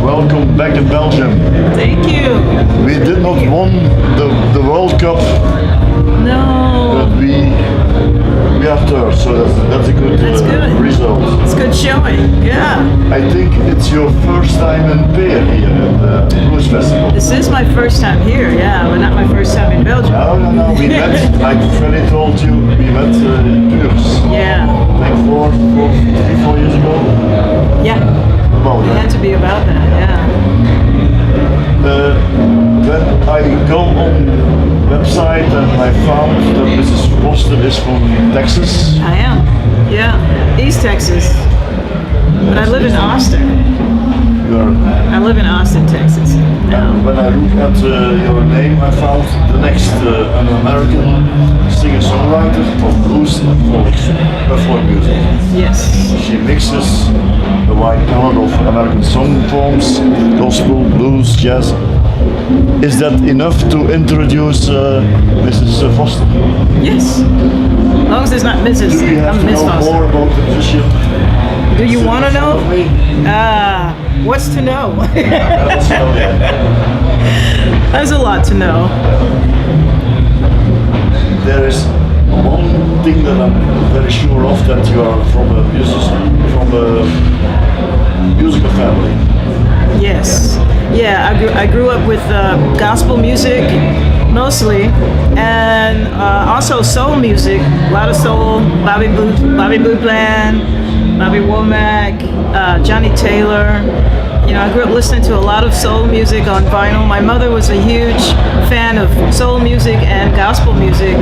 welcome back in Belgium. Thank you. We did not won the World Cup, No. but we are third, so that's a good, good. result. It's good showing. Yeah. I think it's your first time in Peer here at the Blues Festival. This is my first time here, yeah, but not my first time in Belgium. No, we met, I already told you, we met in Tours. Yeah. Like 4 years ago. Yeah. About It that. had to be about that, yeah. When I go on website and I found that Mrs. Foster is from Texas. I am. Yeah. East Texas. But I live in Austin. I live in Austin, Texas. now. And when I look at your name, I found the next an American singer-songwriter of blues and folk music. Yes. She mixes a wide palette of American song forms, gospel, blues, jazz. Is that enough to introduce Mrs. Foster? Yes. As long as it's not Mrs. Do you have I'm to Miss know Foster. more about the musician? Do you want to know? Of me? What's to know? Let's know that. There's a lot to know. There is one thing that I'm very sure of, that you are from a musical family. Yes. Yeah, I grew up with gospel music mostly, and also soul music. A lot of soul. Bobby Blue Bland, Bobby Womack, Johnny Taylor. You know, I grew up listening to a lot of soul music on vinyl. My mother was a huge fan of soul music and gospel music.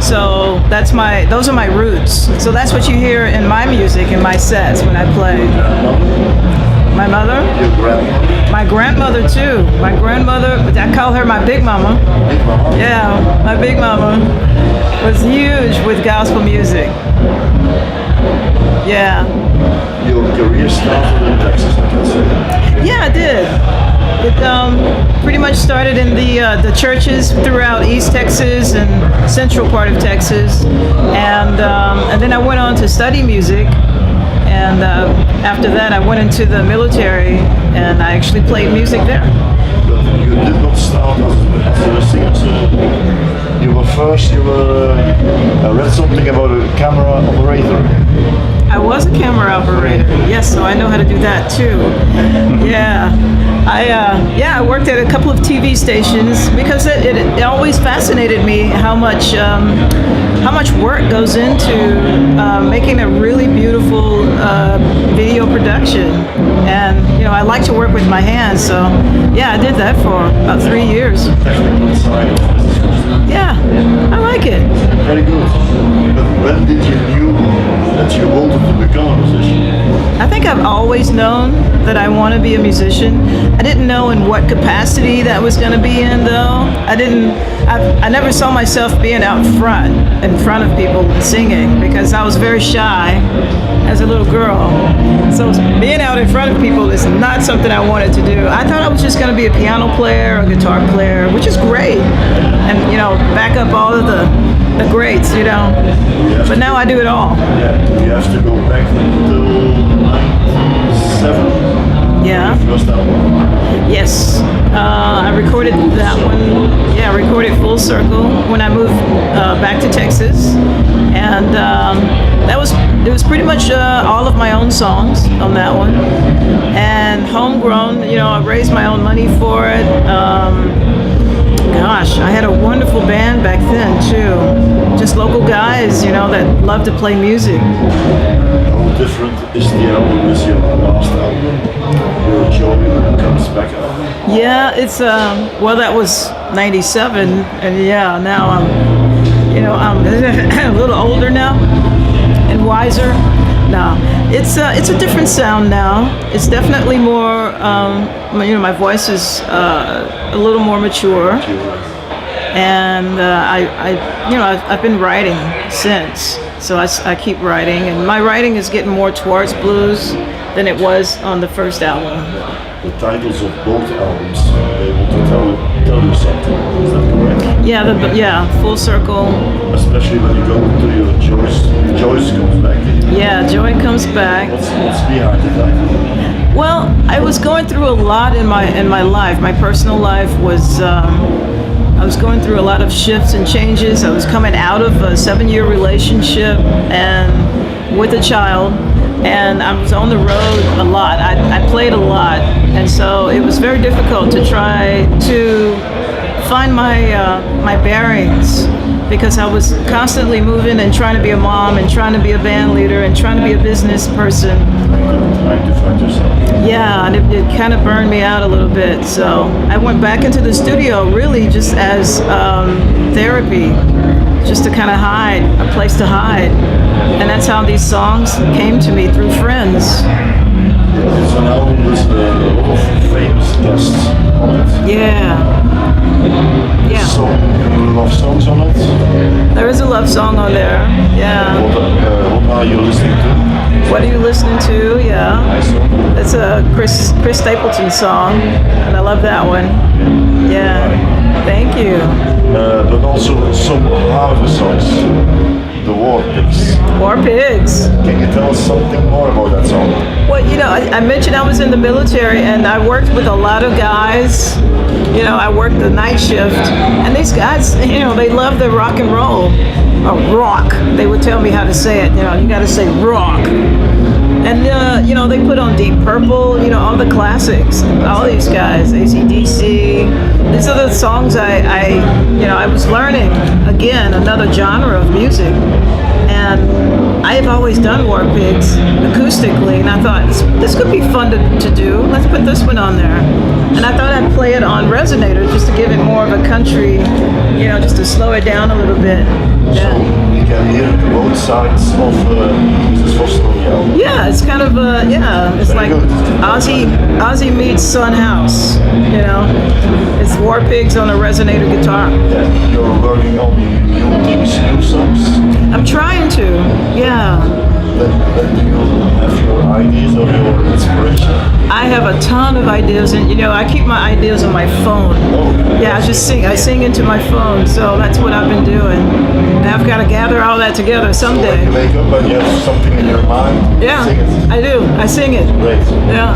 So those are my roots. So that's what you hear in my music, in my sets when I play. My mother? Your grandmother? My grandmother too. My grandmother, I call her my big mama. Big mama? Yeah, my big mama was huge with gospel music. Yeah. Your career started in Texas, I can say. Yeah, I did. It pretty much started in the churches throughout East Texas and central part of Texas, and then I went on to study music. And after that, I went into the military, and I actually played music there. But you did not start as a singer. So you were first. I read something about a camera operator. I was a camera operator. Yes, so I know how to do that too. Yeah, I worked at a couple of TV stations because it always fascinated me how much work goes into making a really beautiful video production. And you know, I like to work with my hands, so yeah, I did that for about 3 years. Technical side of business. Yeah, I like it. Very good. But when did you knew that you wanted to become a musician? I think I've always known that I want to be a musician. I didn't know in what capacity that was going to be in, though. I never saw myself being out front, in front of people singing, because I was very shy as a little girl. So being out in front of people is not something I wanted to do. I thought I was just going to be a piano player or guitar player, which is great. And, you know, back up all of the greats, you know. But now I do it all. Yeah, you have to go back until 97. Yeah. First album. Yes, I recorded that one. Yeah, I recorded Full Circle when I moved back to Texas, and it was pretty much all of my own songs on that one, and homegrown. You know, I raised my own money for it. Gosh, I had a wonderful band back then too. Just local guys, you know, that love to play music. How different is the album as your last album? Your Joy Comes Back album? Yeah, it's well, that was '97, and yeah, now I'm a little older now and wiser. No, it's a different sound now. It's definitely more, you know, my voice is a little more mature, and I've been writing since. So I keep writing, and my writing is getting more towards blues than it was on the first album. The titles of both albums are able to tell you something. Is that correct? Yeah, Full Circle. Especially when you go to your Joyce comes back. Yeah, Joy Comes Back. What's behind the title? Well, I was going through a lot in my life. My personal life was. I was going through a lot of shifts and changes. I was coming out of a 7-year relationship and with a child, and I was on the road a lot. I played a lot, and so it was very difficult to try to find my bearings, because I was constantly moving and trying to be a mom and trying to be a band leader and trying to be a business person. Trying to find yourself. Yeah, and it kind of burned me out a little bit. So I went back into the studio really just as therapy, just to kind of hide, a place to hide. And that's how these songs came to me, through friends. It's an album with a lot of famous guests on it. Yeah. Yeah. So, love songs on it? There is a love song on there. Yeah. What are you listening to? What are you listening to? Yeah. Nice song. It's a Chris Stapleton song, and I love that one. Yeah. Thank you. But also some harder songs. The War Pigs. War Pigs. Can you tell us something more about that song? Well, I mentioned I was in the military, and I worked with a lot of guys. I worked the night shift, and these guys, they love the rock and roll, or rock. They would tell me how to say it. You got to say rock. And they put on Deep Purple, all the classics. All these guys, AC/DC. These are the songs I was learning. Again, another genre of music. And I have always done War Pigs acoustically, and I thought this could be fun to do. Let's put this one on there. And I thought I'd play it on Resonator just to give it more of a country, just to slow it down a little bit. So you can hear both sides of Mrs. Foster on the album. Yeah, it's kind of it's Very like good. Ozzy meets Son House. It's War Pigs on a Resonator guitar. Yeah, you're working on new things, new songs. I'm trying to. Yeah. Then do you have your ideas or your inspiration? I have a ton of ideas, and I keep my ideas on my phone. Oh. Yeah, I sing into my phone, so that's what I've been doing. And I've got to gather all that together someday. When you wake up and you have something in your mind, Yeah, sing it. I do. I sing it. Great. Yeah.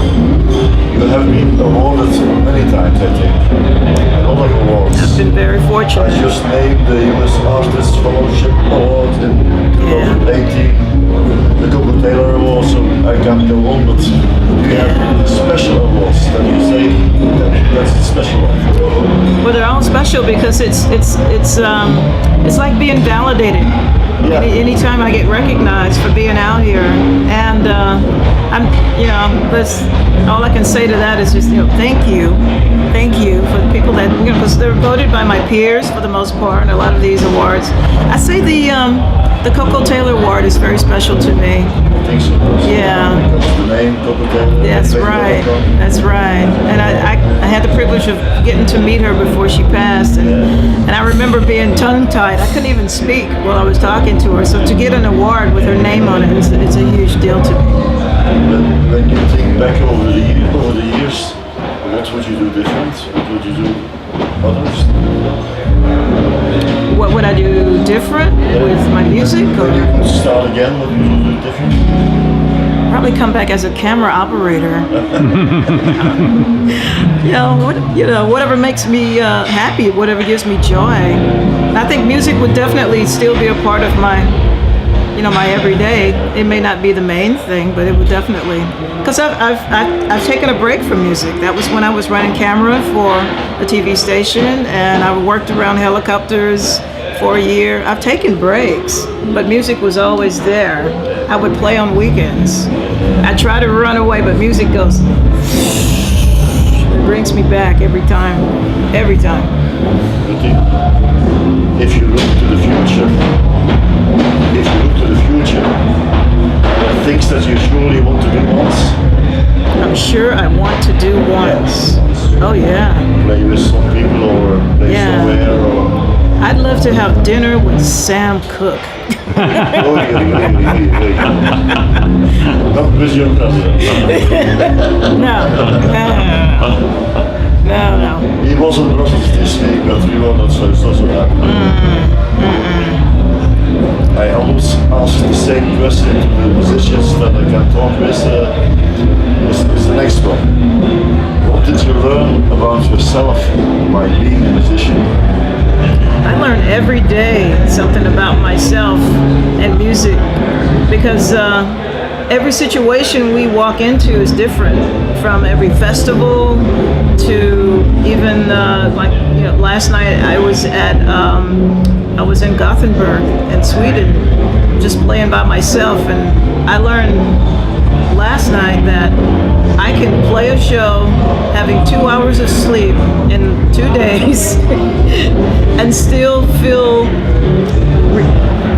You have been awarded many times, I think. A lot of awards. I've been very I fortunate. just named the US Artist Fellowship Award in 2018. The Coco Taylor Award, so I can't go on, but we have special awards that you say that's the special one. Well, they're all special because it's like being validated. Yeah. Anytime I get recognized for being out here, and that's all I can say to that is just thank you for the people that because they're voted by my peers for the most part. A lot of these awards, I say the Coco Taylor Award is very special to me. I think so. Yeah. Because the name Coco Taylor. That's right. That's right. And I had the privilege of getting to meet her before she passed, and I remember being tongue-tied. I couldn't even speak while I was talking to her. So to get an award with her name on it it's a huge deal to me. When you think back over the years, what would you do different? What would you do others? What would I do different with my music? When you could start again, what would you do different? Probably come back as a camera operator. Whatever makes me happy, whatever gives me joy. I think music would definitely still be a part of my everyday. It may not be the main thing, but it would definitely. Because I've taken a break from music. That was when I was running camera for a TV station, and I worked around helicopters for a year. I've taken breaks, but music was always there. I would play on weekends. I try to run away, but music goes. It brings me back every time. Every time. Ruthie, if you look to the future, there are things that you surely want to do once. I'm sure I want to do once. Oh yeah. Play with some people or play Yeah. somewhere or. I'd love to have dinner with Sam Cooke. Not with your president. No. He was in Brussels this week, but we were not so happy. I almost asked the same question to the musicians that I can talk with. Is the next one. What did you learn about yourself by being a musician? I learn every day something about myself and music because every situation we walk into is different. From every festival to even last night I was in Gothenburg in Sweden, just playing by myself, and I learned last night that I can play a show having 2 hours of sleep in 2 days and still feel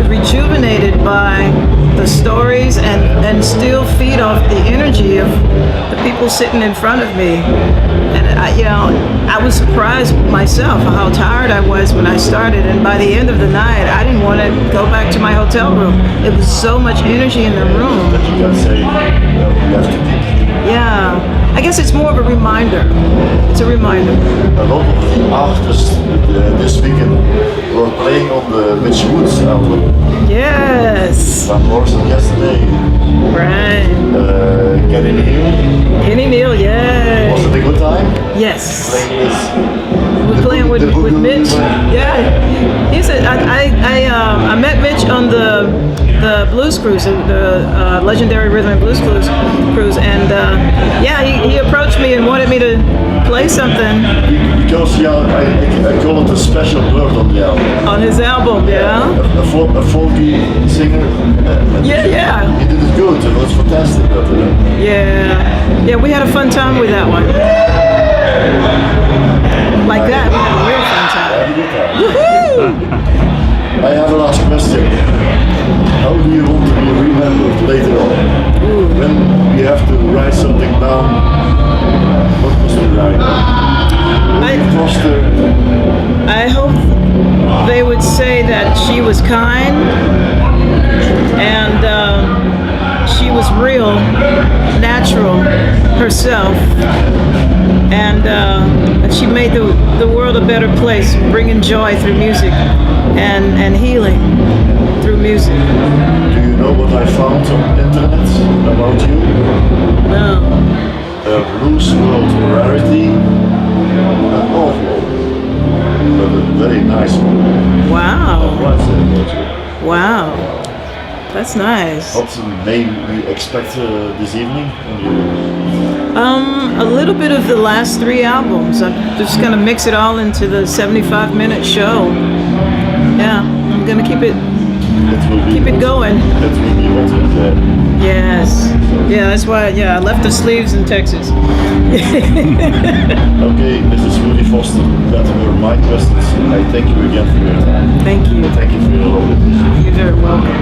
rejuvenated by the stories and still feed off the energy of the people sitting in front of me. And I was surprised myself how tired I was when I started, and by the end of the night I didn't want to go back to my hotel room. It was so much energy in the room. That you can say, you have to think. Yeah, I guess it's more of a reminder. It's a reminder. A lot of the artists this weekend were playing on the Mitch Woods album. Yes. Van Morrison yesterday. Right. Kenny Neal. Kenny Neal, yeah. Was it a good time? Yes. Playing this. We're playing with Mitch. Yeah. I met Mitch on the blues cruise, the legendary rhythm and blues cruise, and he approached me and wanted me to play something. Because I call it a special bird on the album. On his album, yeah. A folky singer. Yeah. He did it good. It was fantastic. Yeah, we had a fun time with that one. Like that, we had a real fun time. Woohoo! I have a last question. How do you want to be remembered later on? When you have to write something down, what must you write? Foster. I hope they would say that she was kind and she was real, natural herself, and she made the world a better place, bringing joy through music and healing through music. Do you know what I found on the internet about you? No. A blues world rarity, an awful, but a very nice one. Wow. Right there about you. Wow. That's nice. What may we expect this evening? A little bit of the last 3 albums. I'm just gonna mix it all into the 75-minute show. Yeah, I'm gonna keep it going. It will be what is there. Yes. Yeah, that's why. Yeah, I left the sleeves in Texas. Okay, Mrs. Ruthie Foster, that were my questions. I thank you again for your time. Thank you. Thank you for your love. You're very welcome.